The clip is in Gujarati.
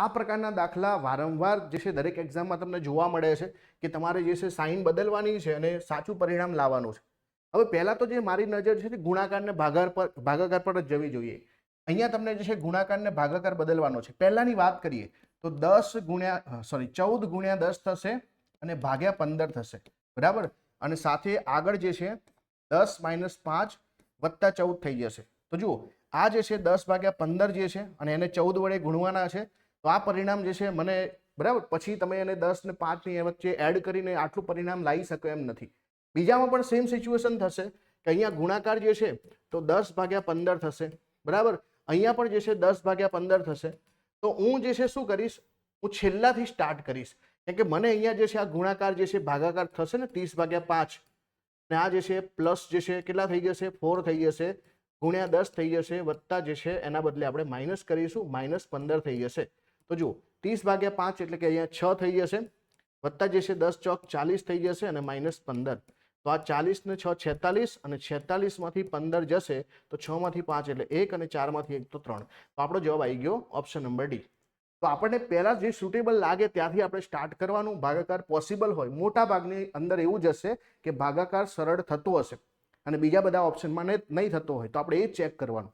આ પ્રકારના દાખલા વારંવાર જે છે દરેક એક્ઝામમાં તમને જોવા મળે છે કે તમારે જે છે સાઇન બદલવાની છે અને સાચું પરિણામ લાવવાનું છે. હવે પહેલાં તો જે મારી નજર છે તે ગુણાકાર ને ભાગાકાર પર જ જવી જોઈએ. અહીંયા તમને જે છે ગુણાકાર ને ભાગાકાર બદલવાનો છે. પહેલાની વાત કરીએ તો 14 ગુણ્યા 10 થશે અને ભાગ્યા 15 થશે, બરાબર. અને સાથે આગળ જે છે 10 - 5 વત્તા 14 થઈ જશે. તો જુઓ આ જે છે 10 ભાગ્યા 15 જે છે અને એને 14 વડે ગુણવાના છે. તો આ પરિણામ જે છે મને, બરાબર, પછી તમે એને 10 ને 5 ની વચ્ચે એડ કરીને આટલું પરિણામ લાવી શકો એમ નથી. બીજામાં પણ સેમ સિચ્યુએશન થશે કે અહીંયા ગુણાકાર જે છે તો 10 ભાગ્યા 15 થશે, બરાબર. અહીંયા પણ જે છે 10 ભાગ્યા 15 થશે. તો હું જે છે શું કરીશ, હું છેલ્લાથી સ્ટાર્ટ કરીશ, કેમ કે મને અહીંયા જે છે આ ગુણાકાર જે છે ભાગાકાર થશે ને 30 ભાગ્યા 5 ને આ જે છે પ્લસ જે છે કેટલા થઈ જશે, 4 થઈ જશે, ગુણ્યા 10 થઈ જશે, વત્તા જે છે એના બદલે આપણે માઇનસ કરીશું, -15 થઈ જશે. તો જુઓ 30 ભાગ્યા 5 એટલે કે અહીંયા 6 થઈ જશે, વત્તા જે છે 10 ચોક 40 થઈ જશે અને -15. તો આ 40 ને 6 46 અને 46 માંથી 15 જશે તો 6 માંથી 5 એટલે 1 અને 4 માંથી 1 તો 3. તો આપણો જવાબ આવી ગયો ઓપ્શન નંબર ડી. તો આપણને પહેલા જે સુટેબલ લાગે ત્યાંથી આપણે સ્ટાર્ટ કરવાનું. ભાગાકાર પોસિબલ હોય, મોટા ભાગની અંદર એવું જ હશે કે ભાગાકાર સરળ થતો હશે અને બીજા બધા ઓપ્શનમાં નહીં થતો હોય, તો આપણે એ ચેક કરવાનું.